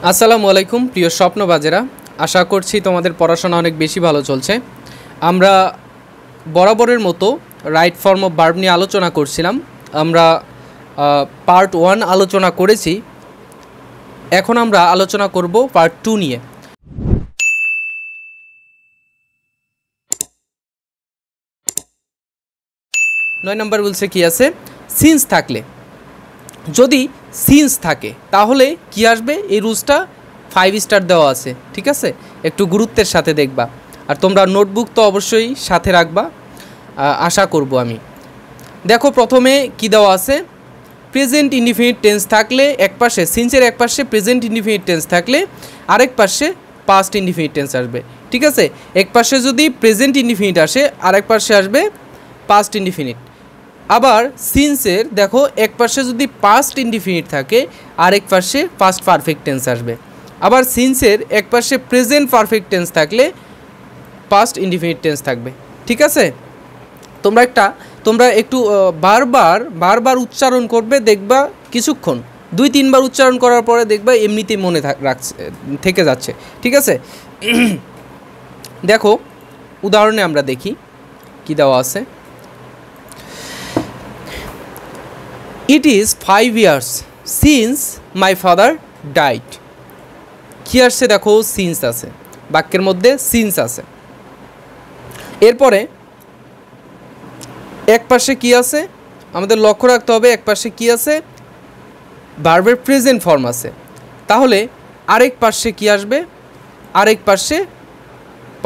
আসসালামু আলাইকুম প্রিয় স্বপ্নবাজেরা, আশা করছি তোমাদের পড়াশোনা অনেক বেশি ভালো চলছে। আমরা বরাবরের মতো রাইট ফর্ম অফ ভার্ব নিয়ে আলোচনা করছিলাম। আমরা পার্ট 1 আলোচনা করেছি, এখন আমরা আলোচনা করব পার্ট 2 নিয়ে। নয় নম্বর বলছে কি আছে, সিন্স থাকলে, যদি সিন্স থাকে তাহলে কি আসবে, এই রুলসটা 5 স্টার দেওয়া আছে, ঠিক আছে? একটু গুরুত্বের সাথে দেখবা, আর তোমরা নোটবুক তো অবশ্যই সাথে রাখবা, আশা করব আমি। দেখো প্রথমে কি দেওয়া আছে, প্রেজেন্ট ইনডিফিনিট টেন্স থাকলে এক পাশে, সিন্সের এক পাশে প্রেজেন্ট ইনডিফিনিট টেন্স থাকলে আরেক পাশে পাস্ট ইনডিফিনিট টেন্স আসবে, ঠিক আছে? এক পাশে যদি প্রেজেন্ট ইনডিফিনিট আসে আরেক পাশে আসবে পাস্ট ইনডিফিনিট। আবার সিন্সের দেখো এক পাশে যদি পাস্ট ইনডিফিনিট থাকে আরেক পাশে পাস্ট পারফেক্ট টেন্স আসবে। আবার সিন্সের এক পাশে প্রেজেন্ট পারফেক্ট টেন্স থাকলে পাস্ট ইনডিফিনিট টেন্স থাকবে, ঠিক আছে? তোমরা একটু বারবার উচ্চারণ করবে, দেখবা কিছুক্ষণ 2-3 বার উচ্চারণ করার পরে দেখবা এমনিতেই মনে থেকে যাচ্ছে, ঠিক আছে? দেখো উদাহরণে আমরা দেখি কি দেওয়া আছে। It is 5 years since my father died. কি আসছে দেখো, সিন্স আছে, বাক্যের মধ্যে সিন্স আছে। এরপরে এক পাশে কি আছে আমাদের লক্ষ্য রাখতে হবে, এক পাশে কি আছে, ভার্বের প্রেজেন্ট ফর্ম আছে। তাহলে আরেক পাশে কি আসবে, আরেক পাশে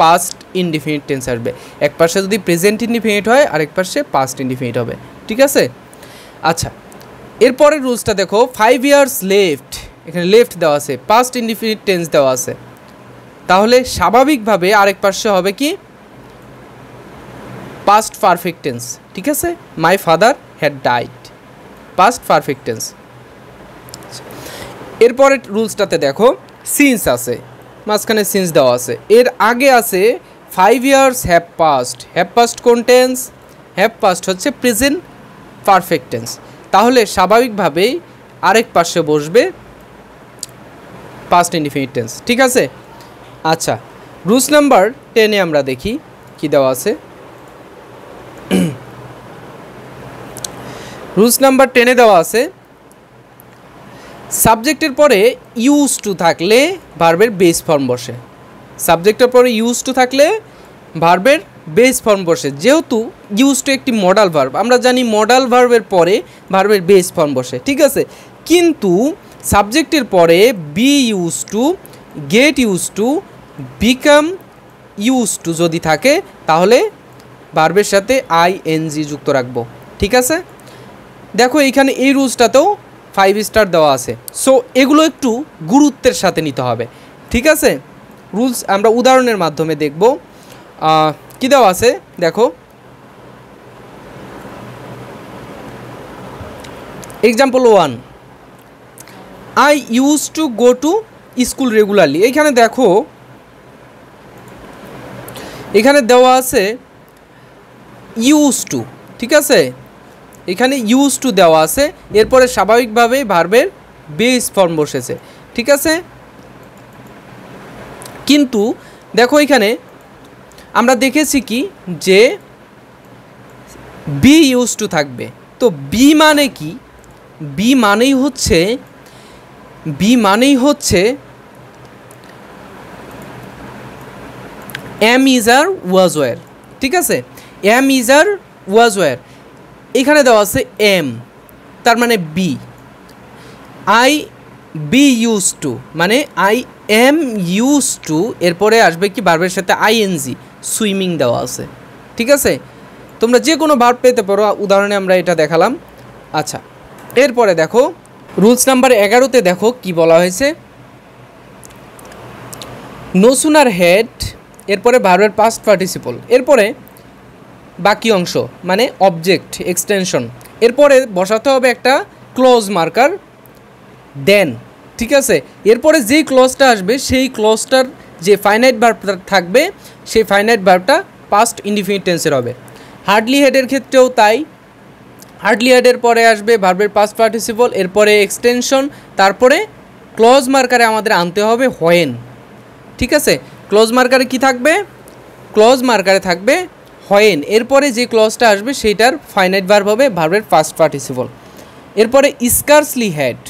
পাস্ট ইনডিফিনিট টেন্স আসবে। এক পাশে যদি প্রেজেন্ট ইনডিফিনিট হয় আরেক পাশে পাস্ট ইনডিফিনিট হবে, ঠিক আছে? আচ্ছা, এরপরের রুলসটা দেখো, 5 years লেফট, এখানে লেফট দেওয়া আছে, পাস্ট ইনডিফিনিট টেন্স দেওয়া আছে। তাহলে স্বাভাবিকভাবে আরেক পাশে হবে কি, পাস্ট পারফেক্ট টেন্স, ঠিক আছে? My father had died, past perfect tense. এরপরের রুলসটাতে দেখো সিন্স আছে, মাঝখানে সিন্স দেওয়া আছে, এর আগে আছে 5 years have passed. Have passed কোন টেন্স? হ্যাভ পাস্ট হচ্ছে প্রেজেন্ট পারফেক্ট টেন্স। তাহলে স্বাভাবিকভাবেই আরেক পাশে বসবে পাস্ট ইনডিফিনিট টেন্স, ঠিক আছে? আচ্ছা, রুলস নাম্বার 10-এ আমরা দেখি কি দেওয়া আছে। রুলস নাম্বার 10-এ দেওয়া আছে, সাবজেক্টের পরে ইউজ টু থাকলে ভার্বের বেস ফর্ম বসে। সাবজেক্টের পরে ইউজ টু থাকলে ভার্বের বেস ফর্ম বসে। যেহেতু ইউজ টু একটি মডাল ভার্ব, আমরা জানি মডাল ভার্বের পরে ভার্বের বেস ফর্ম বসে, ঠিক আছে? কিন্তু সাবজেক্টের পরে be used to, get used to, become used to যদি থাকে তাহলে ভার্বের সাথে আইএনজি যুক্ত রাখবো, ঠিক আছে? দেখো এইখানে এই রুলসটাতেও 5 স্টার দেওয়া আছে। সো এগুলো একটু গুরুত্বের সাথে নিতে হবে, ঠিক আছে? রুলস আমরা উদাহরণের মাধ্যমে দেখব। কি দেওয়া আছে দেখো, example 1, I use to go to school regularly. এইখানে দেখো এখানে দেওয়া আছে ইউজ টু, ঠিক আছে? এখানে ইউজ টু দেওয়া আছে, এরপরে স্বাভাবিকভাবে ভার্বের বেস ফর্ম বসেছে, ঠিক আছে? কিন্তু দেখো এখানে আমরা দেখেছি কি, যে বি ইউজ টু থাকবে। তো বি মানে কি? বি মানেই হচ্ছে am is are was were, ঠিক আছে? Am is are was were, এখানে দেওয়া আছে এম, তার মানে be. I be used to মানে আই এম ইউজ টু, এরপরে আসবে কি ভার্বের সাথে আইএনজি, সুইমিং দেওয়া আছে, ঠিক আছে? তোমরা যে কোনো ভার্ব পেতে পারো, উদাহরণে আমরা এটা দেখালাম। আচ্ছা, এরপরে দেখো রুলস নাম্বার 11-তে দেখো কি বলা হয়েছে, নো সুনার হেড, এরপরে ভার্বের পাস্ট পার্টিসিপল, এরপরে বাকি অংশ মানে অবজেক্ট এক্সটেনশন, এরপরে বসাতে হবে একটা ক্লোজ মার্কার দেন, ঠিক আছে? এরপরে যেই ক্লজটা আসবে সেই ক্লজটার যে ফাইনাইট ভার্বটা থাকবে সেই ফাইনাইট ভার্বটা পাস্ট ইনডিফিনিট টেন্সের হবে। হার্ডলি হেডের ক্ষেত্রেও তাই, হার্ডলি হেডের পরে আসবে ভার্বের পাস্ট পার্টিসিপল, এরপরে এক্সটেনশন, তারপরে ক্লজ মার্কারে আমাদের আনতে হবে হোয়েন, ঠিক আছে। ক্লজ মার্কারে কি থাকবে? ক্লজ মার্কারে থাকবে হোয়েন, এরপরে যে ক্লজটা আসবে সেইটার ফাইনাইট ভার্ব হবে ভার্বের ফার্স্ট পার্টিসিপল। এরপরে স্কার্সলি হ্যাড,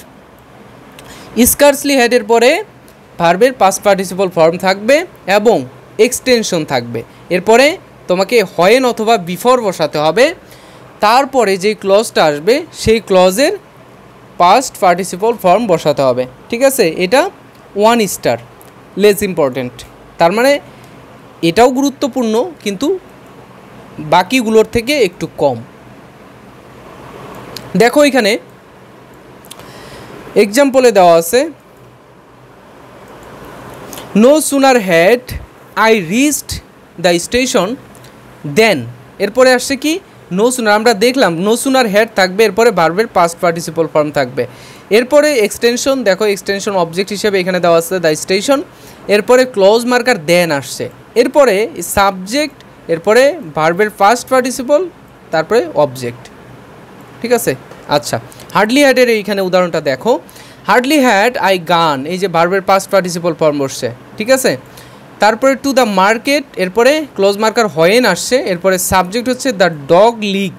স্কার্সলি হ্যাডের পরে ভার্বের পাস্ট পার্টিসিপল ফর্ম থাকবে এবং এক্সটেনশন থাকবে। এরপরে তোমাকে হোয়েন অথবা বিফোর বসাতে হবে, তারপরে যে ক্লজটা আসবে সেই ক্লজের পাস্ট পার্টিসিপল ফর্ম বসাতে হবে, ঠিক আছে। এটা 1 স্টার, লেস ইম্পর্টেন্ট। তার মানে এটাও গুরুত্বপূর্ণ কিন্তু বাকিগুলোর থেকে একটু কম। দেখো এখানে এক্সাম্পলে দেওয়া আছে, no sooner had I reached the station then, এরপরে আসছে কি নো সুনার, আমরা দেখলাম নো সুনার হ্যাড থাকবে, এরপরে ভার্বের পাস্ট পার্টিসিপল ফর্ম থাকবে। এরপরে এক্সটেনশন, দেখো এক্সটেনশন অবজেক্ট হিসেবে এখানে দেওয়া আছে দ্য স্টেশন, এরপরে ক্লোজ মার্কার দেন আসছে, এরপরে সাবজেক্ট, এরপরে ভার্বের ফার্স্ট পার্টিসিপল, তারপরে অবজেক্ট, ঠিক আছে। আচ্ছা, হার্ডলি হ্যাডের এইখানে উদাহরণটা দেখো, হার্ডলি হ্যাড আই গান, এই যে ভার্বের পাস্ট পার্টিসিপল ফর্ম বসছে, ঠিক আছে। তারপরে টু দ্য মার্কেট, এরপরে ক্লোজ মার্কার হোয়েন আসছে, এরপরে সাবজেক্ট হচ্ছে দ্য ডগ লিগ,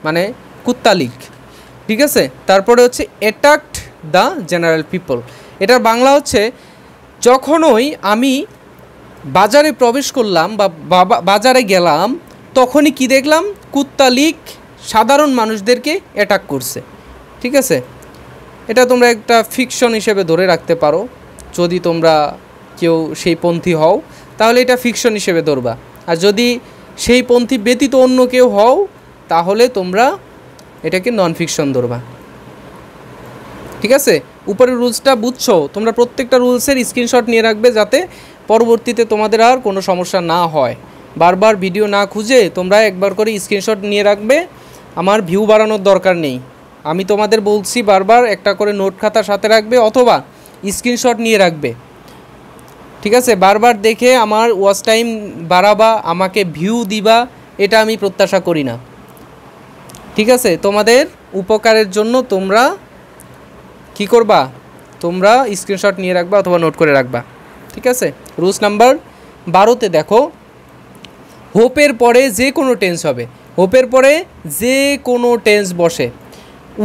মানে কুত্তা লিগ, ঠিক আছে। তারপরে হচ্ছে অ্যাটাকড দ্য জেনারেল পিপল, এটার বাংলা হচ্ছে যখনই আমি বাজারে প্রবেশ করলাম বা বাজারে গেলাম তখনই কি দেখলাম, কুত্তা লিগ সাধারণ মানুষদেরকে অ্যাটাক করছে, ঠিক আছে। এটা তোমরা একটা ফিকশন হিসেবে ধরে রাখতে পারো, যদি তোমরা কেউ সেই পন্থী হও তাহলে এটা ফিকশন হিসেবে ধরবা, আর যদি সেই পন্থী ব্যতীত অন্য কেউ হও তাহলে তোমরা এটাকে নন ফিকশন ধরবা, ঠিক আছে। উপরের রুলসটা বুঝছো তোমরা, প্রত্যেকটা রুলসের স্ক্রিনশট নিয়ে রাখবে যাতে পরবর্তীতে তোমাদের আর কোনো সমস্যা না হয়। বারবার ভিডিও না খুঁজে তোমরা একবার করে স্ক্রিনশট নিয়ে রাখবে, আমার ভিউ বাড়ানোর দরকার নেই। আমি তোমাদের বলছি বারবার একটা করে নোট খাতা সাথে রাখবে অথবা স্ক্রিনশট নিয়ে রাখবে, ঠিক আছে। বারবার দেখে আমার ওয়াচ টাইম বাড়াবা, আমাকে ভিউ দিবা, এটা আমি প্রত্যাশা করি না, ঠিক আছে। তোমাদের উপকারের জন্য তোমরা কি করবা, তোমরা স্ক্রিনশট নিয়ে রাখবা অথবা নোট করে রাখবা, ঠিক আছে। রুলস নাম্বার 12তে দেখো, হোপের পরে যে কোনো টেন্স হবে, হোপের পরে যে কোনো টেন্স বসে,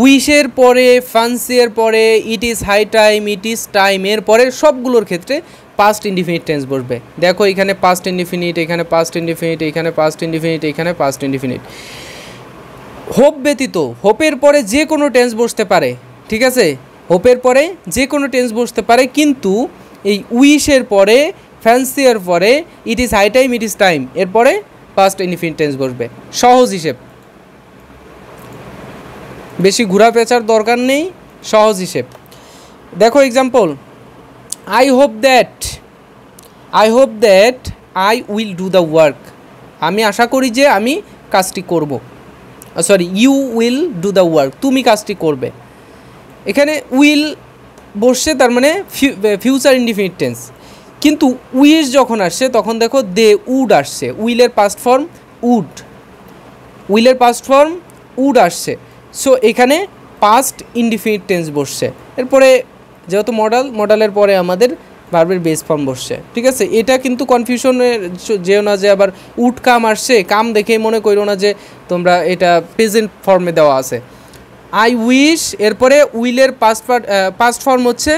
উইশের পরে, ফ্যান্সিয়ের পরে, it is high time, it is time, এর পরে সবগুলোর ক্ষেত্রে পাস্ট ইনডিফিনিট টেন্স বসবে। দেখো এখানে পাস্ট ইনডিফিনিট, এখানে পাস্ট ইনডিফিনিট, এখানে পাস্ট ইনডিফিনিট, এখানে পাস্ট ইনডিফিনিট। হোপ ব্যতীত হোপের পরে যে কোনো টেন্স বসতে পারে, ঠিক আছে। হোপের পরে যে কোনো টেন্স বসতে পারে, কিন্তু এই উইশের পরে, ফ্যান্সিয়ের পরে, it is high time, it is time, এরপরে পাস্ট ইনডিফিনিট টেন্স বসবে। সহজ হিসেব, বেশি ঘোরা পেঁচার দরকার নেই, সহজ হিসেব। দেখো example, I hope that I will do the work, আমি আশা করি যে আমি কাজটি করব, sorry you will do the work, তুমি কাজটি করবে। এখানে উইল বসছে, তার মানে ফিউচার ইনডিফিনিট টেন্স, কিন্তু উইশ যখন আসছে তখন দেখো দে উড আসছে, উইলের পাস্ট ফর্ম উড, উইলের পাস্ট ফর্ম উড আসছে, সো এখানে পাস্ট ইনডিফিনিট টেন্স বসছে। এরপরে যেহেতু মডেলের পরে আমাদের ভার্বের বেস ফর্ম বসছে, ঠিক আছে। এটা কিন্তু কনফিউশনে যেও না যে আবার উড কাম আসছে, কাম দেখেই মনে করো না যে তোমরা এটা প্রেজেন্ট ফর্মে দেওয়া আছে। আই উইশ, এরপরে উইলের পাস্ট ফর্ম হচ্ছে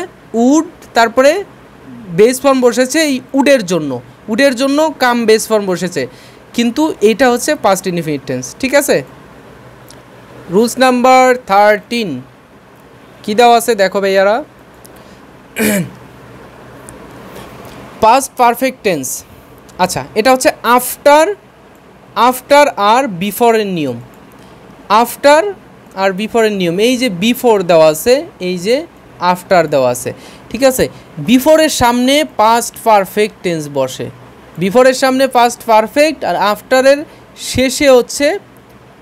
উড, তারপরে বেস ফর্ম বসেছে এই উডের জন্য কাম বেস ফর্ম বসেছে, কিন্তু এটা হচ্ছে পাস্ট ইনডিফিনিট টেন্স, ঠিক আছে। রুলস নাম্বার 13 কী দেওয়া আছে দেখো ভাইয়ারা, পাস্ট পারফেক্ট টেন্স। আচ্ছা, এটা হচ্ছে আফটার আর বিফোরের নিয়ম, আফটার আর বিফোরের নিয়ম। এই যে বিফোর দেওয়া আছে, এই যে আফটার দেওয়া আছে, ঠিক আছে। বিফোরের সামনে পাস্ট পারফেক্ট টেন্স বসে, বিফোরের সামনে পাস্ট পারফেক্ট, আর আফটারের শেষে হচ্ছে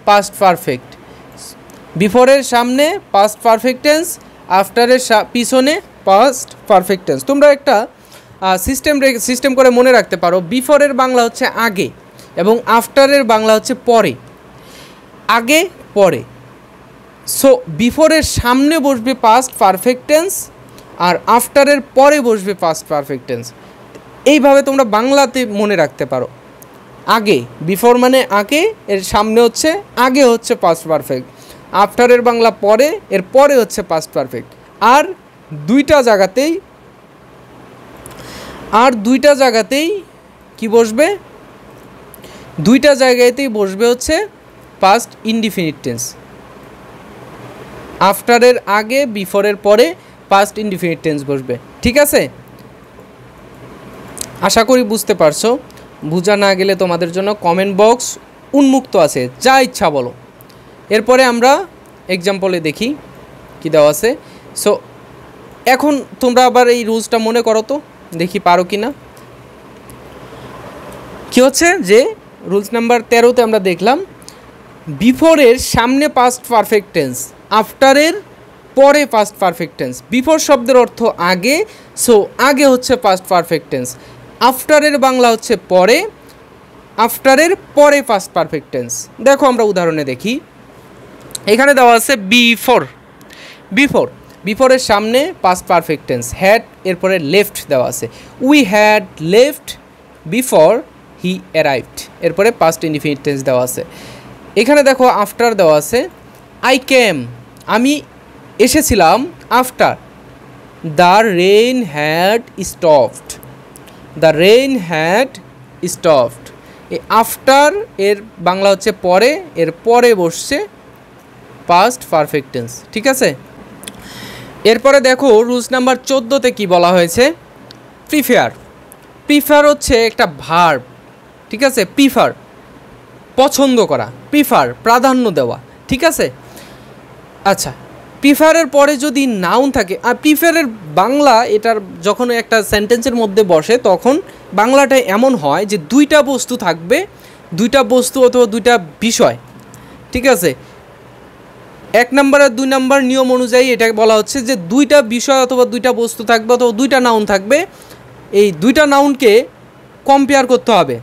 পাস্ট পারফেক্ট। বিফোরের সামনে পাস্ট পারফেক্ট টেন্স, আফটারের পিছনে পাস্ট পারফেক্ট টেন্স। তোমরা একটা সিস্টেম করে মনে রাখতে পারো, বিফোরের বাংলা হচ্ছে আগে এবং আফটারের বাংলা হচ্ছে পরে, আগে পরে। সো বিফোরের সামনে বসবে পাস্ট পারফেক্ট টেন্স, আর আফটারের পরে বসবে পাস্ট পারফেক্ট টেন্স। এইভাবে তোমরা বাংলাতে মনে রাখতে পারো। আগে, বিফোর মানে আগে, এর সামনে হচ্ছে আগে হচ্ছে পাস্ট পারফেক্ট, আফটারের বাংলা পরে, এর পরে হচ্ছে পাস্ট পারফেক্ট। আর দুইটা জায়গাতেই কি বসবে, দুইটা জায়গাতেই বসবে হচ্ছে পাস্ট ইনডিফিনিট টেন্স। আফটারের আগে, বিফোরের পরে পাস্ট ইনডিফিনিট টেন্স বসবে। ঠিক আছে, আশা করি বুঝতে পারছো। বোঝা না গেলে তোমাদের জন্য কমেন্ট বক্স উন্মুক্ত আছে, যা ইচ্ছা বলো। এরপরে আমরা এক্সাম্পলে দেখি কি দেওয়া আছে। সো এখন তোমরা আবার এই রুলসটা মনে করো তো, দেখি পারো কি না। কী হচ্ছে যে রুলস নাম্বার 13তে আমরা দেখলাম বিফোরের সামনে পাস্ট পারফেক্ট টেন্স, আফটারের পরে পাস্ট পারফেক্ট টেন্স। বিফোর শব্দের অর্থ আগে, সো আগে হচ্ছে পাস্ট পারফেক্ট টেন্স। আফটারের বাংলা হচ্ছে পরে, আফটারের পরে পাস্ট পারফেক্ট টেন্স। দেখো আমরা উদাহরণে দেখি, এখানে দেওয়া আছে বিফোরের সামনে পাস্ট পারফেক্ট টেন্স হ্যাড, এরপরে লেফট দেওয়া আছে, we had left before he arrived, এরপরে পাস্ট ইনডিফিনিট টেন্স দেওয়া আছে। এখানে দেখো আফটার দেওয়া আছে, আই কেম, আমি এসেছিলাম, after the rain had stopped, the rain had stopped. এই আফটার এর বাংলা হচ্ছে পরে, এর পরে বসছে পাস্ট পারফেক্ট টেন্স। ঠিক আছে, এরপরে দেখো রুলস নাম্বার 14তে কি বলা হয়েছে, প্রিফার হচ্ছে একটা ভার্ব। ঠিক আছে, প্রিফার পছন্দ করা, প্রিফার প্রাধান্য দেওয়া। ঠিক আছে, আচ্ছা, প্রিফারের পরে যদি নাউন থাকে, আর প্রিফারের বাংলা এটার যখন একটা সেন্টেন্সের মধ্যে বসে তখন বাংলাটা এমন হয় যে দুইটা বস্তু থাকবে, দুইটা বস্তু অথবা দুইটা বিষয়। ঠিক আছে, 1 নম্বর আর 2 নম্বর নিয়ম অনুযায়ী এটা বলা হচ্ছে যে দুইটা বিষয় অথবা দুইটা বস্তু থাকবে অথবা দুইটা নাউন থাকবে। এই দুইটা নাউনকে কম্পেয়ার করতে হবে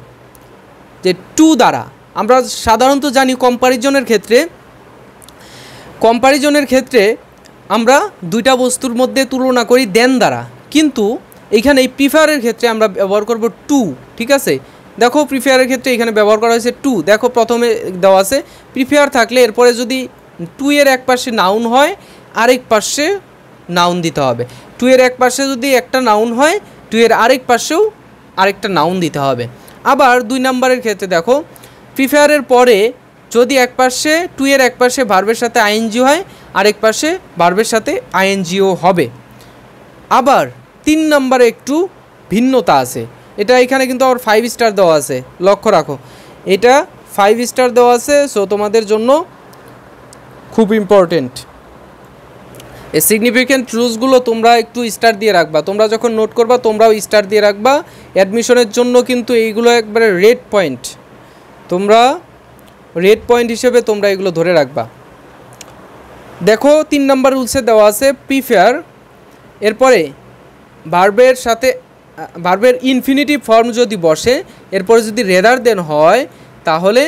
যে টু দ্বারা। আমরা সাধারণত জানি কম্পারিজনের ক্ষেত্রে আমরা দুইটা বস্তুর মধ্যে তুলনা করি দেন দ্বারা, কিন্তু এইখানে এই প্রিফারের ক্ষেত্রে আমরা ব্যবহার করব টু। ঠিক আছে, দেখো প্রিফারের ক্ষেত্রে এখানে ব্যবহার করা হয়েছে টু। দেখো প্রথমে দেওয়া আছে প্রিফার থাকলে এরপরে যদি টু এর এক পাশে নাউন হয় আরেক পাশে নাউন দিতে হবে। টু এর এক পাশে যদি একটা নাউন হয় টু এর আরেক পাশেও আরেকটা নাউন দিতে হবে। আবার 2 নম্বরের ক্ষেত্রে দেখো প্রিফারের পরে যদি এক পাশে টু এর এক পাশে ভার্বের সাথে আইএনজি হয় আরেক পাশে ভার্বের সাথে আইএনজিও হবে। আবার 3 নম্বরে একটু ভিন্নতা আছে, এটা এখানে কিন্তু আবার 5 স্টার দেওয়া আছে, লক্ষ্য রাখো এটা 5 স্টার দেওয়া আছে। সো তোমাদের জন্য খুব ইম্পর্টেন্ট এই সিগনিফিক্যান্ট রুলসগুলো তোমরা একটু স্টার দিয়ে রাখবা। তোমরা যখন নোট করবা তোমরাও স্টার দিয়ে রাখবা। অ্যাডমিশনের জন্য কিন্তু এইগুলো একবারে রেড পয়েন্ট, তোমরা রেড পয়েন্ট হিসেবে তোমরা এগুলো ধরে রাখবা। দেখো 3 নম্বর রুলসে দেওয়া আছে প্রিফার, এরপরে ভার্বের সাথে ভার্বের ইনফিনিটিভ ফর্ম যদি বসে এরপরে যদি রেদার দেন হয় তাহলে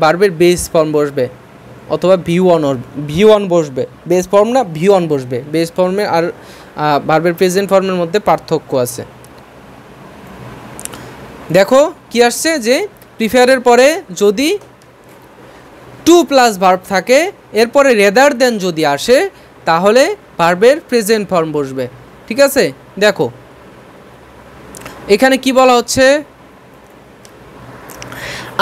ভার্বের বেস ফর্ম বসবে অথবা ভি1 বসবে। বেস ফর্ম না ভি1 বসবে। বেস ফর্মে আর ভার্বের প্রেজেন্ট ফর্মের মধ্যে পার্থক্য আছে। দেখো কি আসছে যে প্রিফারের পরে যদি টু প্লাস ভার্ব থাকে এরপরে রেদার দেন যদি আসে তাহলে ভার্বের প্রেজেন্ট ফর্ম বসবে। ঠিক আছে, দেখো এখানে কি বলা হচ্ছে,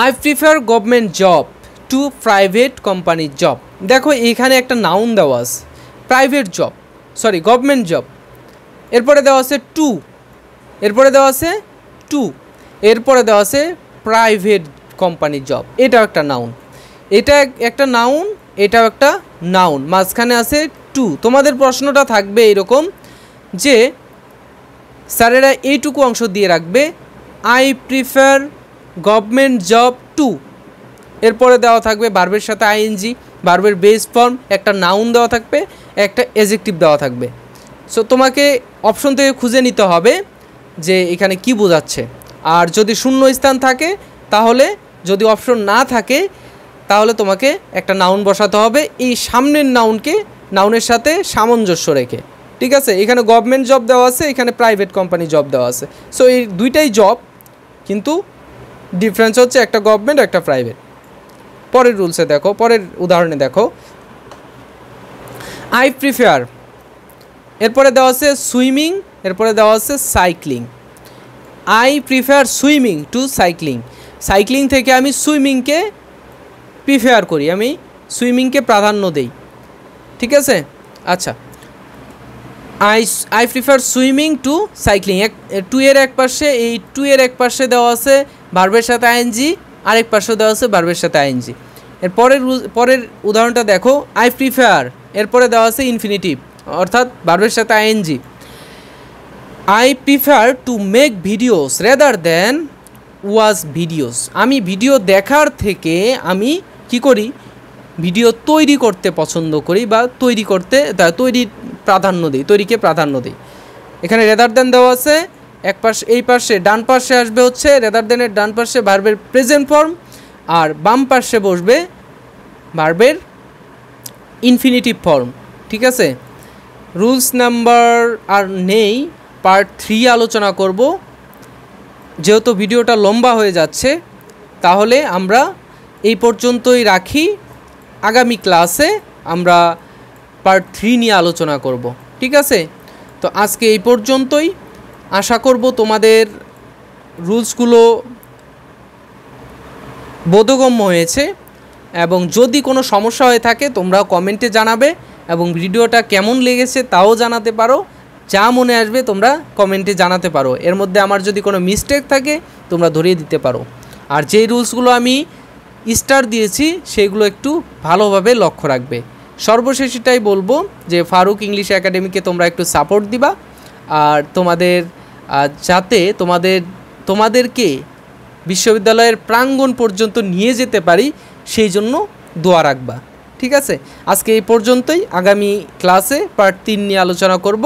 I prefer government job to private কোম্পানির জব। দেখো এখানে একটা নাউন দেওয়া আছে গভর্নমেন্ট জব, এরপরে দেওয়া আছে টু, এরপরে দেওয়া আছে টু, এরপরে দেওয়া আছে প্রাইভেট কোম্পানির জব। এটাও একটা নাউন, এটা একটা নাউন, এটাও একটা নাউন, মাঝখানে আছে টু। তোমাদের প্রশ্নটা থাকবে এরকম যে স্যারেরা এইটুকু অংশ দিয়ে রাখবে I prefer government job to, এরপরে দেওয়া থাকবে ভার্বের সাথে আইএনজি, ভার্বের বেস ফর্ম, একটা নাউন দেওয়া থাকবে, একটা অ্যাডজেক্টিভ দেওয়া থাকবে। সো তোমাকে অপশন থেকে খুঁজে নিতে হবে যে এখানে কি বোঝাচ্ছে। আর যদি শূন্য স্থান থাকে তাহলে, যদি অপশন না থাকে তাহলে তোমাকে একটা নাউন বসাতে হবে এই সামনের নাউনের সাথে সামঞ্জস্য রেখে। ঠিক আছে, এখানে গভর্নমেন্ট জব দেওয়া আছে, এখানে প্রাইভেট কোম্পানি জব দেওয়া আছে। সো এই দুইটাই জব, কিন্তু ডিফারেন্স হচ্ছে একটা গভর্নমেন্ট একটা প্রাইভেট। পরের রুলসে দেখো, পরের উদাহরণে দেখো, আই প্রিফার, এরপরে দেওয়া আছে সুইমিং, এরপরে দেওয়া আছে cycling. I prefer swimming to cycling, cycling থেকে আমি সুইমিংকে প্রিফার করি, আমি সুইমিংকে প্রাধান্য দেই। ঠিক আছে, আচ্ছা, I prefer swimming to cycling. To এর এক পাশে, এই টু এর এক পাশে দেওয়া আছে ভার্বের সাথে আইএনজি, আরেক পাশে দেওয়া আছে ভার্বের সাথে আইএনজি। এর পরের উদাহরণটা দেখো, আই প্রিফার, এরপরে দেওয়া আছে ইনফিনিটিভ অর্থাৎ ভার্বের সাথে ING. I prefer to make videos rather than watch videos, আমি ভিডিও দেখার থেকে আমি কি করি, ভিডিও তৈরি করতে পছন্দ করি বা তৈরির প্রাধান্য দিই, তৈরিকে প্রাধান্য দিই। এখানে রেদার দেন দেওয়া আছে, এক পাশে, এই পাশে ডান পাশে আসবে হচ্ছে রেদার দেনের ডান পাশে ভার্বের প্রেজেন্ট ফর্ম, আর বাম পাশে বসবে ভার্বের ইনফিনিটিভ ফর্ম। ঠিক আছে, রুলস নাম্বার আর নেই, পার্ট 3 আলোচনা করব। যেহেতু ভিডিওটা লম্বা হয়ে যাচ্ছে, তাহলে আমরা এই পর্যন্তই রাখি। আগামী ক্লাসে আমরা পার্ট 3 নিয়ে আলোচনা করব। ঠিক আছে, তো আজকে এই পর্যন্তই। আশা করব তোমাদের রুলসগুলো বোধগম্য হয়েছে, এবং যদি কোনো সমস্যা হয়ে থাকে তোমরা কমেন্টে জানাবে, এবং ভিডিওটা কেমন লেগেছে তাও জানাতে পারো। যা মনে আসবে তোমরা কমেন্টে জানাতে পারো। এর মধ্যে আমার যদি কোনো মিস্টেক থাকে তোমরা ধরিয়ে দিতে পারো। আর যেই রুলসগুলো আমি স্টার দিয়েছি সেগুলো একটু ভালোভাবে লক্ষ্য রাখবে। সর্বশেষ এটাই বলবো যে ফারুক ইংলিশ একাডেমিকে তোমরা একটু সাপোর্ট দিবা, আর যাতে তোমাদেরকে বিশ্ববিদ্যালয়ের প্রাঙ্গণ পর্যন্ত নিয়ে যেতে পারি সেই জন্য দোয়া রাখবা। ঠিক আছে, আজকে এই পর্যন্তই। আগামী ক্লাসে পার্ট 3 নিয়ে আলোচনা করব।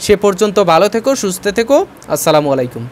সে পর্যন্ত ভালো থেকো, সুস্থ থেকো। আসসালামু আলাইকুম।